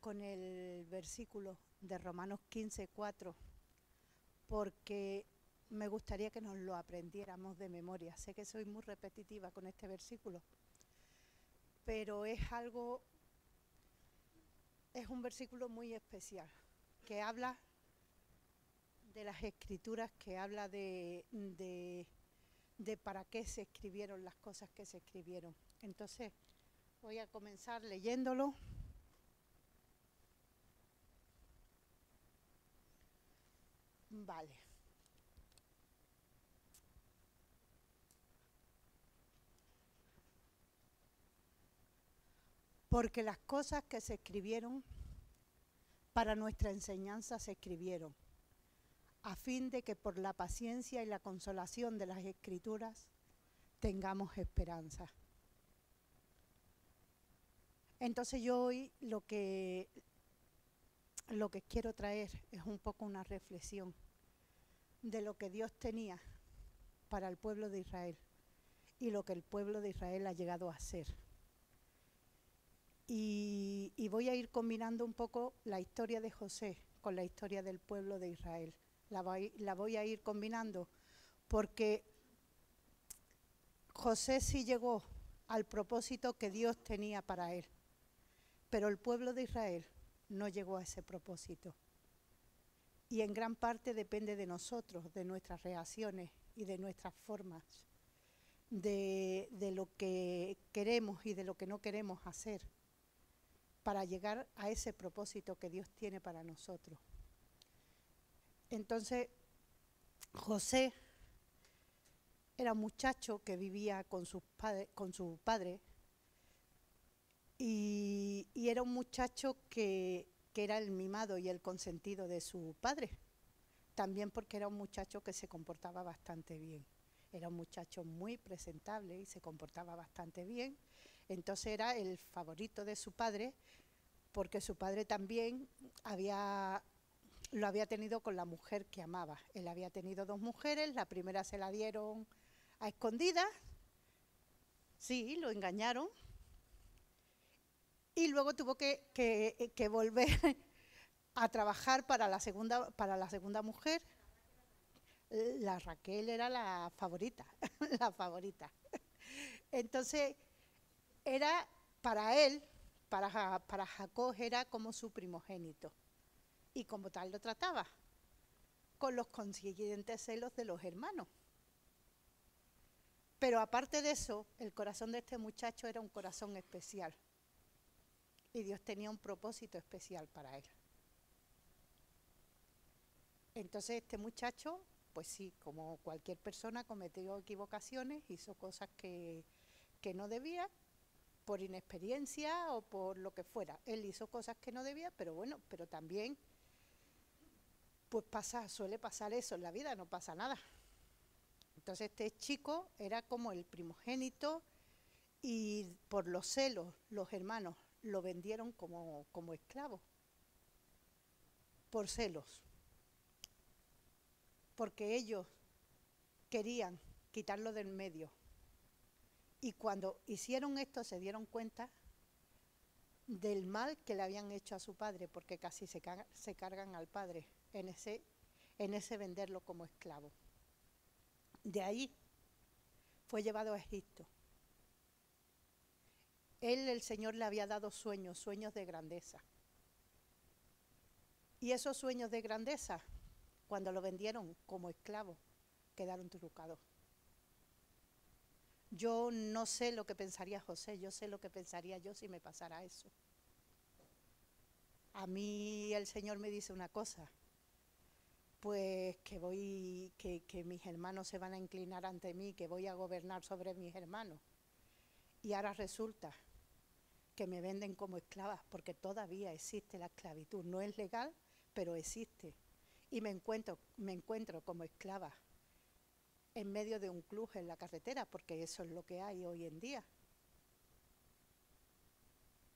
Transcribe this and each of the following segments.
con el versículo de Romanos 15:4, porque me gustaría que nos lo aprendiéramos de memoria. Sé que soy muy repetitiva con este versículo, pero es un versículo muy especial, que habla de las escrituras, que habla de para qué se escribieron las cosas que se escribieron. Entonces, voy a comenzar leyéndolo. Vale. Porque las cosas que se escribieron para nuestra enseñanza se escribieron, a fin de que por la paciencia y la consolación de las Escrituras tengamos esperanza. Entonces yo hoy lo que quiero traer es un poco una reflexión de lo que Dios tenía para el pueblo de Israel y lo que el pueblo de Israel ha llegado a ser. Y voy a ir combinando un poco la historia de José con la historia del pueblo de Israel. La voy a ir combinando porque José sí llegó al propósito que Dios tenía para él, pero el pueblo de Israel no llegó a ese propósito. Y en gran parte depende de nosotros, de nuestras reacciones y de nuestras formas, de lo que queremos y de lo que no queremos hacer para llegar a ese propósito que Dios tiene para nosotros. Entonces, José era un muchacho que vivía con su padre y era un muchacho que era el mimado y el consentido de su padre, también porque era un muchacho que se comportaba bastante bien. Era un muchacho muy presentable y se comportaba bastante bien. Entonces era el favorito de su padre, porque su padre también lo había tenido con la mujer que amaba. Él había tenido 2 mujeres, la primera se la dieron a escondidas, sí, lo engañaron, y luego tuvo que volver a trabajar para la segunda mujer. La Raquel era la favorita, la favorita. Entonces, era para él, para Jacob, era como su primogénito. Y como tal lo trataba, con los consiguientes celos de los hermanos. Pero aparte de eso, el corazón de este muchacho era un corazón especial. Y Dios tenía un propósito especial para él. Entonces este muchacho, pues sí, como cualquier persona, cometió equivocaciones, hizo cosas que no debía, por inexperiencia o por lo que fuera. Él hizo cosas que no debía, pero bueno, pero también pues suele pasar eso en la vida, no pasa nada. Entonces este chico era como el primogénito y por los celos los hermanos lo vendieron como esclavo, por celos, porque ellos querían quitarlo del medio. Y cuando hicieron esto se dieron cuenta del mal que le habían hecho a su padre, porque casi se cargan al padre en ese venderlo como esclavo. De ahí fue llevado a Egipto. El Señor le había dado sueños de grandeza. Y esos sueños de grandeza, cuando lo vendieron como esclavo, quedaron trucados. Yo no sé lo que pensaría José, yo sé lo que pensaría yo si me pasara eso. A mí el Señor me dice una cosa, pues que mis hermanos se van a inclinar ante mí, que voy a gobernar sobre mis hermanos. Y ahora resulta que me venden como esclava, porque todavía existe la esclavitud. No es legal, pero existe. Y me encuentro como esclava en medio de un club en la carretera, porque eso es lo que hay hoy en día.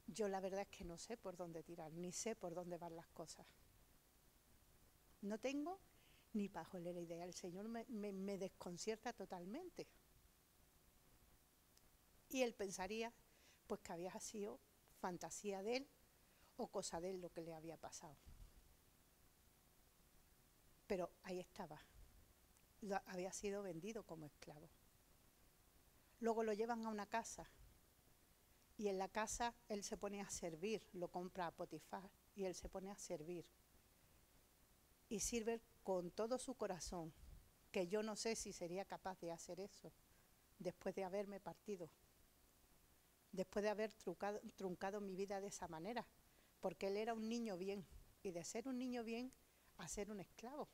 Yo la verdad es que no sé por dónde tirar, ni sé por dónde van las cosas. No tengo ni pajolera idea. El Señor me desconcierta totalmente. Y él pensaría pues que había sido fantasía de él, o cosa de él lo que le había pasado. Pero ahí estaba, había sido vendido como esclavo. Luego lo llevan a una casa y en la casa él se pone a servir, lo compra a Potifar y él se pone a servir. Y sirve con todo su corazón, que yo no sé si sería capaz de hacer eso después de haberme partido, después de haber truncado mi vida de esa manera, porque él era un niño bien, y de ser un niño bien a ser un esclavo.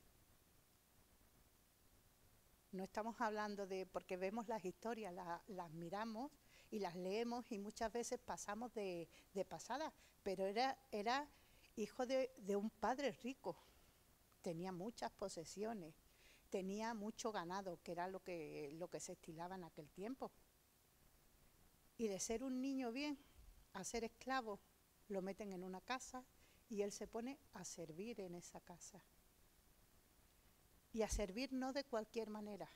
No estamos hablando de, porque vemos las historias, las miramos y las leemos y muchas veces pasamos de pasada, pero era hijo de un padre rico, tenía muchas posesiones, tenía mucho ganado, que era lo que se estilaba en aquel tiempo. Y de ser un niño bien a ser esclavo, lo meten en una casa y él se pone a servir en esa casa. Y a servir no de cualquier manera,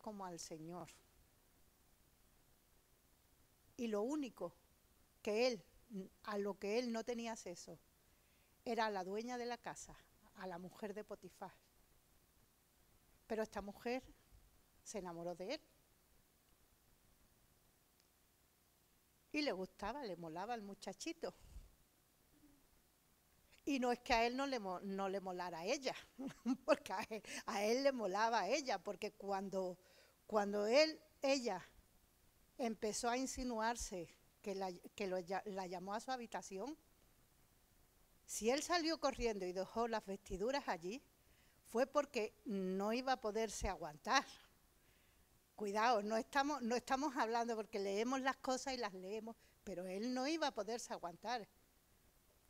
como al Señor. Y lo único que él, a lo que él no tenía acceso, era a la dueña de la casa, a la mujer de Potifar. Pero esta mujer se enamoró de él. Y le gustaba, le molaba al muchachito. Y no es que a él no le molara a ella, porque a él le molaba a ella, porque cuando ella empezó a insinuarse que la llamó a su habitación, si él salió corriendo y dejó las vestiduras allí, fue porque no iba a poderse aguantar. Cuidado, no estamos hablando porque leemos las cosas y las leemos, pero él no iba a poderse aguantar.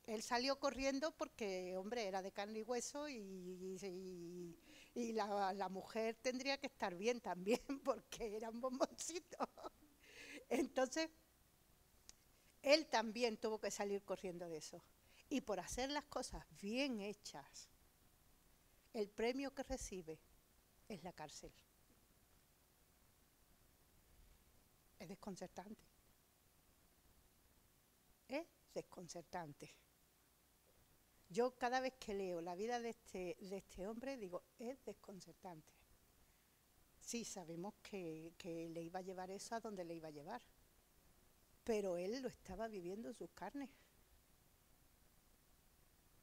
Él salió corriendo porque, hombre, era de carne y hueso y la mujer tendría que estar bien también porque era un bomboncito. Entonces, él también tuvo que salir corriendo de eso. Y por hacer las cosas bien hechas, el premio que recibe es la cárcel. Es desconcertante. Es desconcertante. Yo cada vez que leo la vida de este hombre digo, es desconcertante. Sí, sabemos que le iba a llevar eso a donde le iba a llevar, pero él lo estaba viviendo en sus carnes.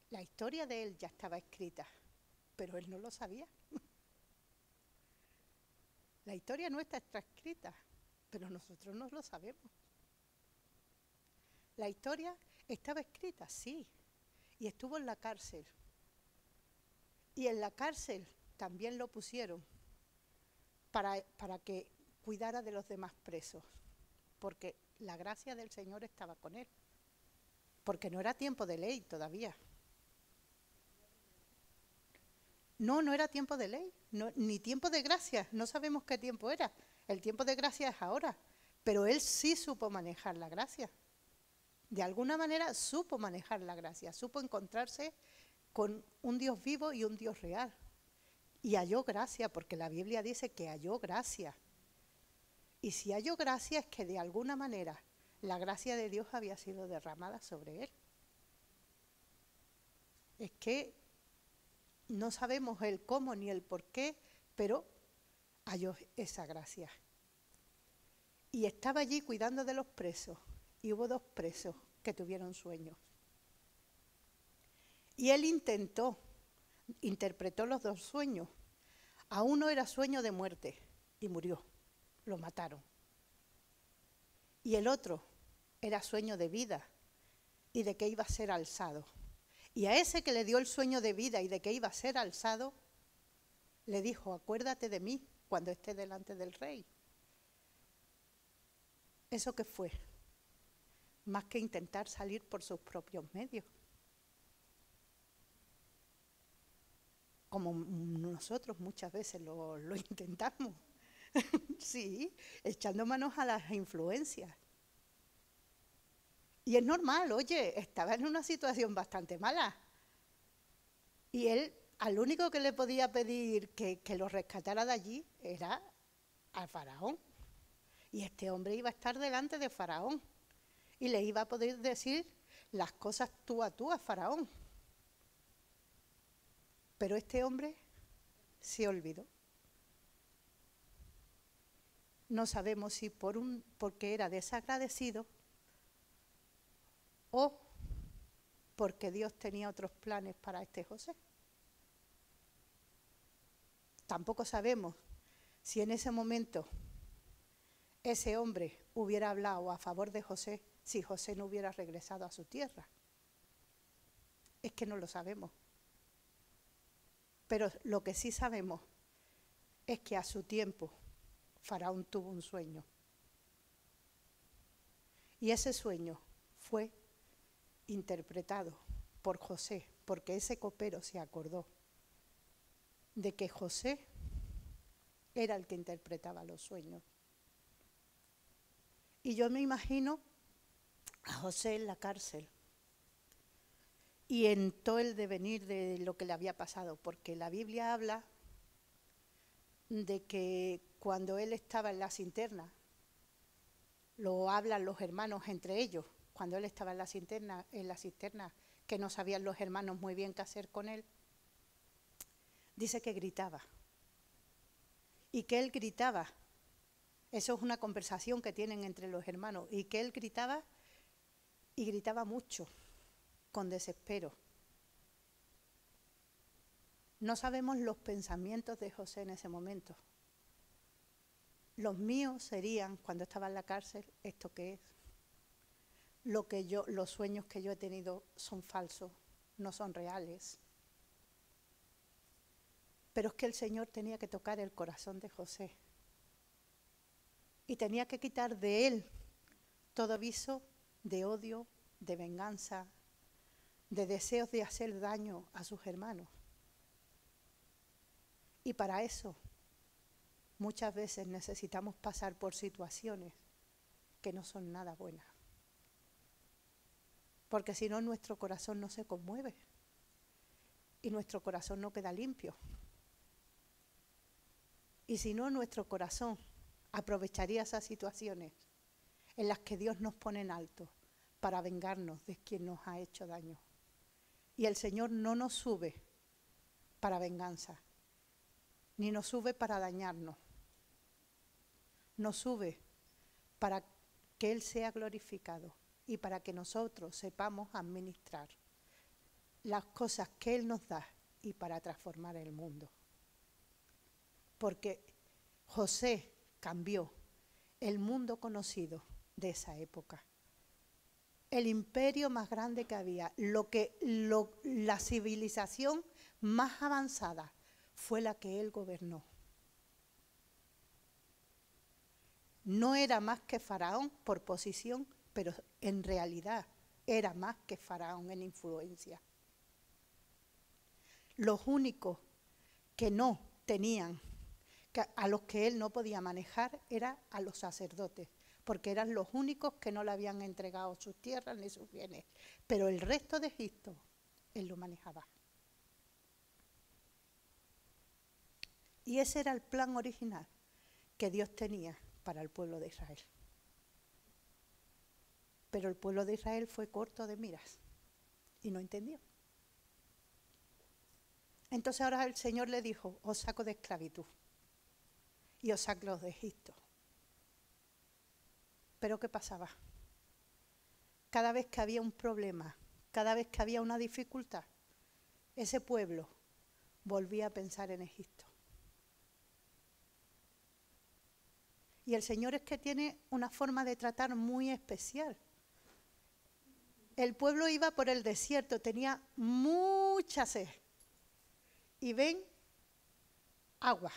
La historia de él ya estaba escrita, pero él no lo sabía. La historia nuestra está escrita, pero nosotros no lo sabemos. La historia estaba escrita, sí, y estuvo en la cárcel. Y en la cárcel también lo pusieron para que cuidara de los demás presos, porque la gracia del Señor estaba con él, porque no era tiempo de ley todavía. No era tiempo de ley, ni tiempo de gracia, no sabemos qué tiempo era. El tiempo de gracia es ahora, pero él sí supo manejar la gracia. De alguna manera supo manejar la gracia, supo encontrarse con un Dios vivo y un Dios real. Y halló gracia, porque la Biblia dice que halló gracia. Y si halló gracia es que de alguna manera la gracia de Dios había sido derramada sobre él. Es que no sabemos el cómo ni el por qué, pero halló esa gracia. Y estaba allí cuidando de los presos, y hubo 2 presos que tuvieron sueños. Y él interpretó los 2 sueños. A uno era sueño de muerte y murió, lo mataron. Y el otro era sueño de vida y de que iba a ser alzado. Y a ese que le dio el sueño de vida y de que iba a ser alzado, le dijo, acuérdate de mí cuando esté delante del rey. ¿Eso qué fue? Más que intentar salir por sus propios medios. Como nosotros muchas veces lo intentamos. Sí, echando manos a las influencias. Y es normal, oye, estaba en una situación bastante mala. Y él, al único que le podía pedir que lo rescatara de allí era al faraón. Y este hombre iba a estar delante de faraón. y le iba a poder decir las cosas tú a Faraón. Pero este hombre se olvidó. No sabemos si porque era desagradecido o porque Dios tenía otros planes para este José. Tampoco sabemos si en ese momento ese hombre hubiera hablado a favor de José si José no hubiera regresado a su tierra. Es que no lo sabemos. Pero lo que sí sabemos es que a su tiempo Faraón tuvo un sueño. Y ese sueño fue interpretado por José, porque ese copero se acordó de que José era el que interpretaba los sueños. Y yo me imagino a José en la cárcel y en todo el devenir de lo que le había pasado, porque la Biblia habla de que cuando él estaba en la cisterna, lo hablan los hermanos entre ellos, cuando él estaba en la cisterna, que no sabían los hermanos muy bien qué hacer con él, dice que gritaba. Y que él gritaba, eso es una conversación que tienen entre los hermanos, y que él gritaba, y gritaba mucho, con desespero. No sabemos los pensamientos de José en ese momento. Los míos serían, cuando estaba en la cárcel, ¿esto qué es? Los sueños que yo he tenido son falsos, no son reales. Pero es que el Señor tenía que tocar el corazón de José. Y tenía que quitar de él todo viso de odio, de venganza, de deseos de hacer daño a sus hermanos. Y para eso muchas veces necesitamos pasar por situaciones que no son nada buenas. Porque si no, nuestro corazón no se conmueve y nuestro corazón no queda limpio. Y si no, nuestro corazón aprovecharía esas situaciones en las que Dios nos pone en alto para vengarnos de quien nos ha hecho daño. Y el Señor no nos sube para venganza, ni nos sube para dañarnos. Nos sube para que Él sea glorificado y para que nosotros sepamos administrar las cosas que Él nos da y para transformar el mundo. Porque José cambió el mundo conocido de esa época. El imperio más grande que había, la civilización más avanzada fue la que él gobernó. No era más que Faraón por posición, pero en realidad era más que Faraón en influencia. Los únicos que no tenían, a los que él no podía manejar, eran a los sacerdotes, porque eran los únicos que no le habían entregado sus tierras ni sus bienes. Pero el resto de Egipto, él lo manejaba. Y ese era el plan original que Dios tenía para el pueblo de Israel. Pero el pueblo de Israel fue corto de miras y no entendió. Entonces ahora el Señor le dijo, os saco de esclavitud y os saco de Egipto. Pero ¿qué pasaba? Cada vez que había un problema, cada vez que había una dificultad, ese pueblo volvía a pensar en Egipto. Y el Señor es que tiene una forma de tratar muy especial. El pueblo iba por el desierto, tenía mucha sed. Y ven agua.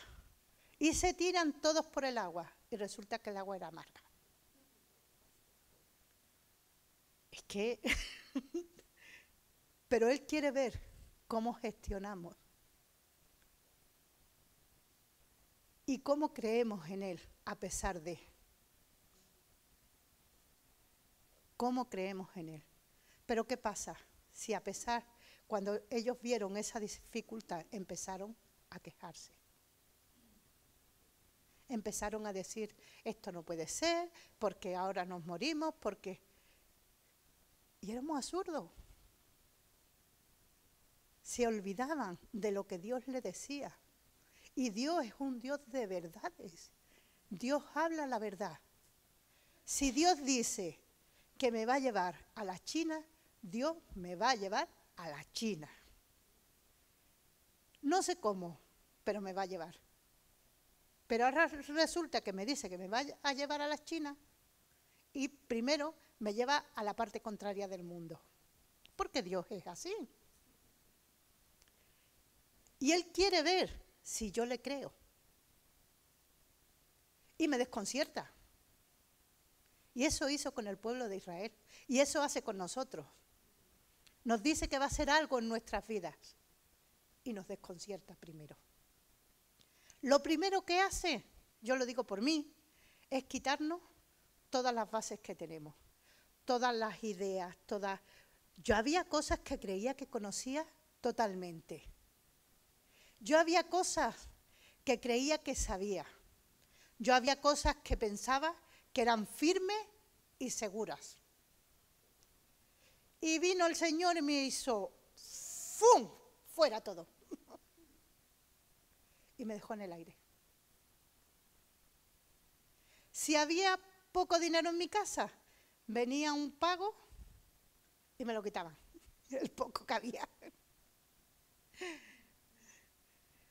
Y se tiran todos por el agua. Y resulta que el agua era amarga. Es que... Pero Él quiere ver cómo gestionamos. Y cómo creemos en Él a pesar de. ¿Cómo creemos en Él? Pero ¿qué pasa? Si a pesar, cuando ellos vieron esa dificultad, empezaron a quejarse. Empezaron a decir, esto no puede ser, porque ahora nos morimos, porque... Y éramos absurdos. Se olvidaban de lo que Dios le decía. Y Dios es un Dios de verdades. Dios habla la verdad. Si Dios dice que me va a llevar a la China, Dios me va a llevar a la China. No sé cómo, pero me va a llevar. Pero ahora resulta que me dice que me va a llevar a la China y primero me lleva a la parte contraria del mundo. Porque Dios es así. Y Él quiere ver si yo le creo. Y me desconcierta. Y eso hizo con el pueblo de Israel. Y eso hace con nosotros. Nos dice que va a hacer algo en nuestras vidas. Y nos desconcierta primero. Lo primero que hace, yo lo digo por mí, es quitarnos todas las bases que tenemos. Todas las ideas, todas. Yo había cosas que creía que conocía totalmente. Yo había cosas que creía que sabía. Yo había cosas que pensaba que eran firmes y seguras. Y vino el Señor y me hizo ¡fum! Fuera todo. Y me dejó en el aire. Si había poco dinero en mi casa, venía un pago y me lo quitaban. El poco que había.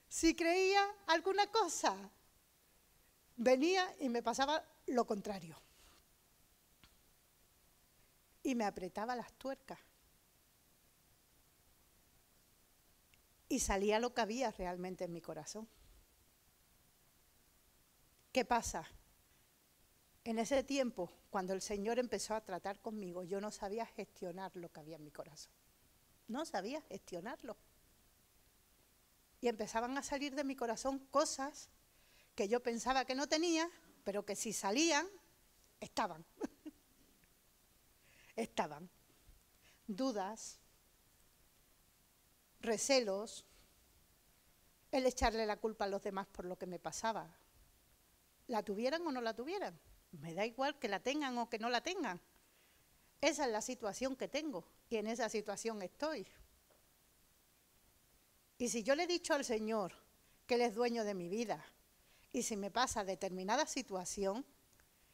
Si creía alguna cosa, venía y me pasaba lo contrario. Y me apretaba las tuercas. Y salía lo que había realmente en mi corazón. ¿Qué pasa? En ese tiempo, cuando el Señor empezó a tratar conmigo, yo no sabía gestionar lo que había en mi corazón. No sabía gestionarlo. Y empezaban a salir de mi corazón cosas que yo pensaba que no tenía, pero que si salían, estaban. Estaban. Dudas, recelos, el echarle la culpa a los demás por lo que me pasaba. ¿La tuvieran o no la tuvieran? Me da igual que la tengan o que no la tengan. Esa es la situación que tengo y en esa situación estoy. Y si yo le he dicho al Señor que Él es dueño de mi vida y si me pasa determinada situación,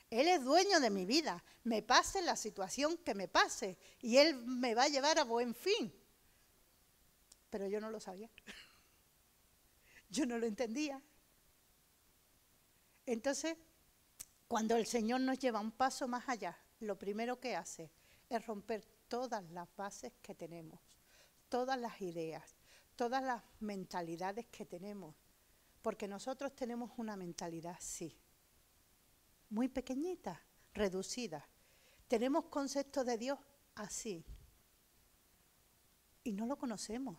Él es dueño de mi vida, me pase la situación que me pase y Él me va a llevar a buen fin. Pero yo no lo sabía. Yo no lo entendía. Entonces, cuando el Señor nos lleva un paso más allá, lo primero que hace es romper todas las bases que tenemos, todas las ideas, todas las mentalidades que tenemos. Porque nosotros tenemos una mentalidad, sí, muy pequeñita, reducida. Tenemos conceptos de Dios así. Y no lo conocemos.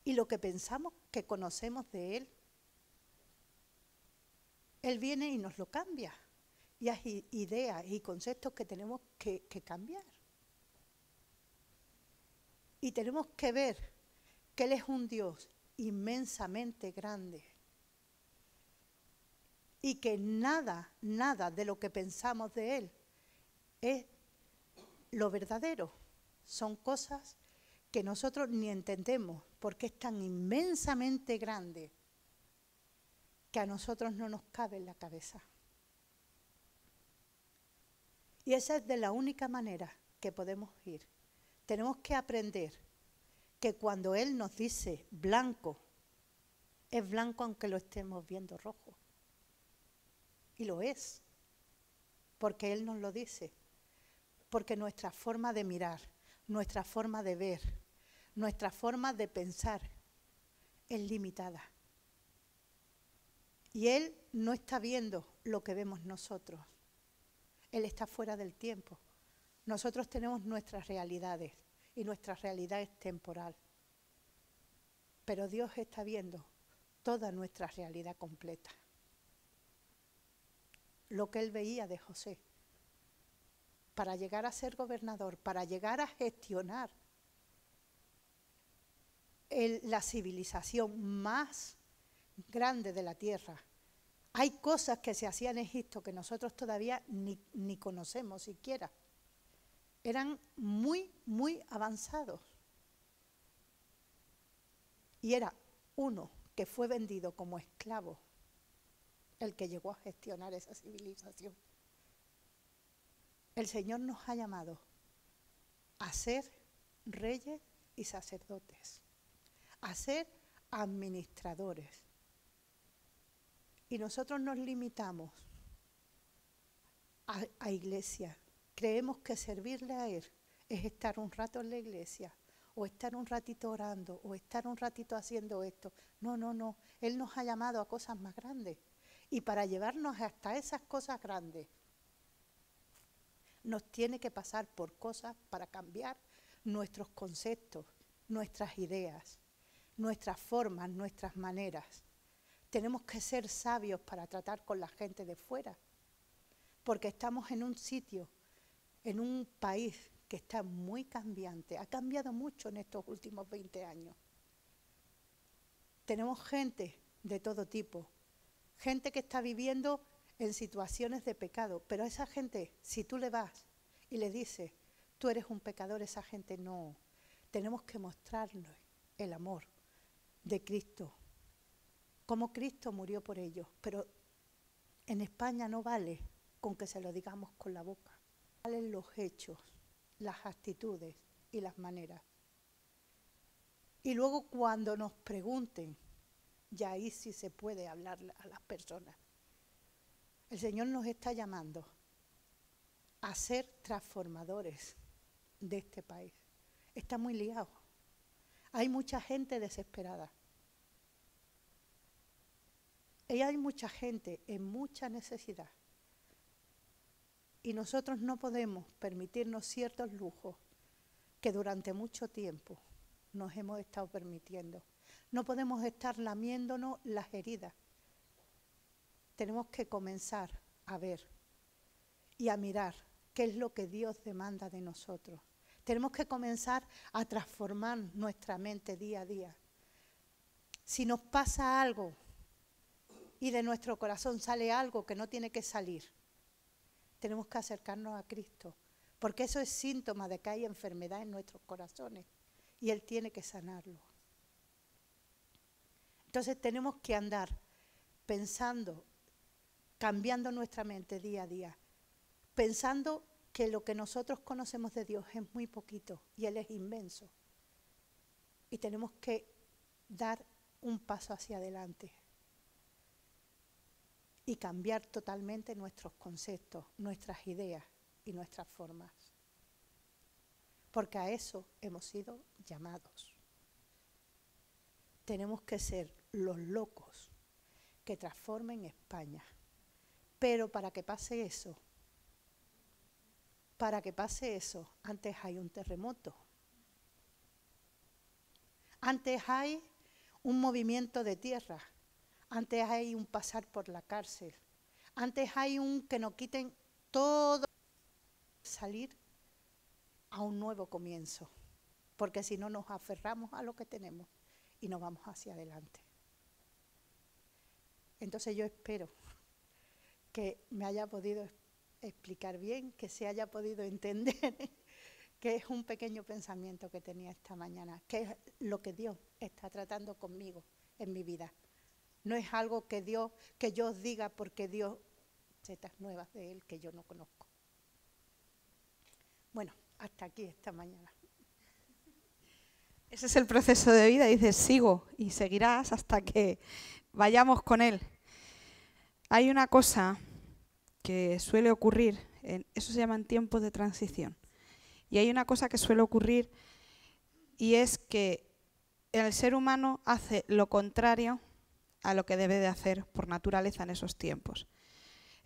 Y lo que pensamos que conocemos de Él, Él viene y nos lo cambia. Y hay ideas y conceptos que tenemos que cambiar. Y tenemos que ver que Él es un Dios inmensamente grande. Y que nada, nada de lo que pensamos de Él es lo verdadero. Son cosas que nosotros ni entendemos porque es tan inmensamente grande que a nosotros no nos cabe en la cabeza. Y esa es de la única manera que podemos ir. Tenemos que aprender que cuando Él nos dice blanco, es blanco aunque lo estemos viendo rojo. Y lo es, porque Él nos lo dice. Porque nuestra forma de mirar, nuestra forma de ver, nuestra forma de pensar es limitada. Y Él no está viendo lo que vemos nosotros. Él está fuera del tiempo. Nosotros tenemos nuestras realidades y nuestra realidad es temporal. Pero Dios está viendo toda nuestra realidad completa. Lo que Él veía de José. Para llegar a ser gobernador, para llegar a gestionar la civilización más grande de la tierra. Hay cosas que se hacían en Egipto que nosotros todavía ni conocemos siquiera. eran muy, muy avanzados. Y era uno que fue vendido como esclavo el que llegó a gestionar esa civilización. El Señor nos ha llamado a ser reyes y sacerdotes, a ser administradores. Y nosotros nos limitamos a iglesia. Creemos que servirle a Él es estar un rato en la iglesia, o estar un ratito orando, o estar un ratito haciendo esto. No, no, no. Él nos ha llamado a cosas más grandes. Y para llevarnos hasta esas cosas grandes, nos tiene que pasar por cosas para cambiar nuestros conceptos, nuestras ideas, nuestras formas, nuestras maneras. Tenemos que ser sabios para tratar con la gente de fuera, porque estamos en un sitio, en un país que está muy cambiante, ha cambiado mucho en estos últimos 20 años. Tenemos gente de todo tipo, gente que está viviendo en situaciones de pecado, pero a esa gente, si tú le vas y le dices, tú eres un pecador, esa gente no. Tenemos que mostrarle el amor de Cristo, como Cristo murió por ellos, pero en España no vale con que se lo digamos con la boca, valen los hechos, las actitudes y las maneras. Y luego cuando nos pregunten, ya ahí sí se puede hablar a las personas. El Señor nos está llamando a ser transformadores de este país. Está muy liado. Hay mucha gente desesperada. Y hay mucha gente en mucha necesidad. Y nosotros no podemos permitirnos ciertos lujos que durante mucho tiempo nos hemos estado permitiendo. No podemos estar lamiéndonos las heridas. Tenemos que comenzar a ver y a mirar qué es lo que Dios demanda de nosotros. Tenemos que comenzar a transformar nuestra mente día a día. Si nos pasa algo y de nuestro corazón sale algo que no tiene que salir, tenemos que acercarnos a Cristo, porque eso es síntoma de que hay enfermedad en nuestros corazones y Él tiene que sanarlo. Entonces tenemos que andar pensando, cambiando nuestra mente día a día, pensando que lo que nosotros conocemos de Dios es muy poquito y Él es inmenso. Y tenemos que dar un paso hacia adelante y cambiar totalmente nuestros conceptos, nuestras ideas y nuestras formas. Porque a eso hemos sido llamados. Tenemos que ser los locos que transformen España. Pero para que pase eso, antes hay un terremoto. Antes hay un movimiento de tierra. Antes hay un pasar por la cárcel. Antes hay un que nos quiten todo. Salir a un nuevo comienzo. Porque si no nos aferramos a lo que tenemos y nos vamos hacia adelante. Entonces yo espero que me haya podido explicar bien, que se haya podido entender que es un pequeño pensamiento que tenía esta mañana, que es lo que Dios está tratando conmigo en mi vida. No es algo que yo os diga porque Dios, setas nuevas de Él que yo no conozco. Bueno, hasta aquí esta mañana. Ese es el proceso de vida, dices, sigo y seguirás hasta que vayamos con Él. Hay una cosa que suele ocurrir, eso se llaman tiempos de transición, y hay una cosa que suele ocurrir y es que el ser humano hace lo contrario a lo que debe de hacer por naturaleza en esos tiempos.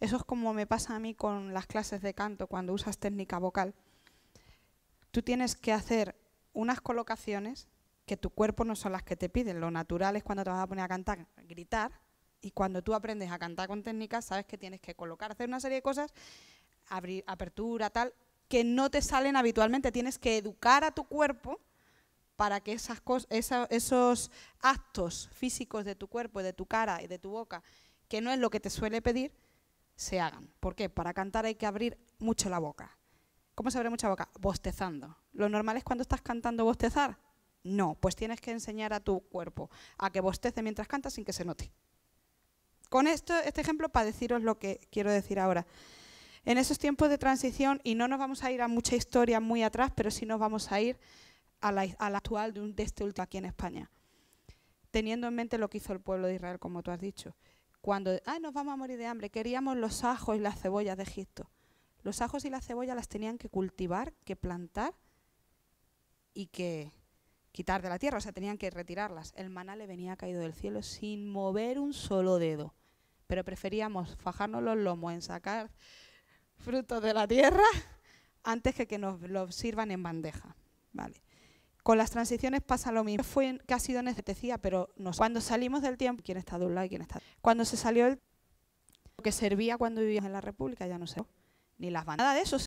Eso es como me pasa a mí con las clases de canto cuando usas técnica vocal. Tú tienes que hacer unas colocaciones que tu cuerpo no son las que te piden. Lo natural es cuando te vas a poner a cantar, gritar, y cuando tú aprendes a cantar con técnicas sabes que tienes que colocar, hacer una serie de cosas, abrir, apertura, tal, que no te salen habitualmente. Tienes que educar a tu cuerpo para que esas cosas, esos actos físicos de tu cuerpo, de tu cara y de tu boca, que no es lo que te suele pedir, se hagan. ¿Por qué? Para cantar hay que abrir mucho la boca. ¿Cómo se abre mucha boca? Bostezando. ¿Lo normal es cuando estás cantando bostezar? No, pues tienes que enseñar a tu cuerpo a que bostece mientras cantas sin que se note. Con este ejemplo para deciros lo que quiero decir ahora. En esos tiempos de transición, y no nos vamos a ir a mucha historia muy atrás, pero sí nos vamos a ir a la actual de este último aquí en España, teniendo en mente lo que hizo el pueblo de Israel, como tú has dicho. Cuando nos vamos a morir de hambre, queríamos los ajos y las cebollas de Egipto. Los ajos y las cebollas las tenían que cultivar, que plantar y que quitar de la tierra, o sea, tenían que retirarlas. El maná le venía caído del cielo sin mover un solo dedo, pero preferíamos fajarnos los lomos en sacar frutos de la tierra antes que nos los sirvan en bandeja. Vale. Con las transiciones pasa lo mismo. Fue que ha sido necesaria, pero cuando salimos del tiempo, ¿quién está de un lado y quién está? Cuando se salió lo que servía cuando vivíamos en la República ya no sé, ni las bandadas de eso.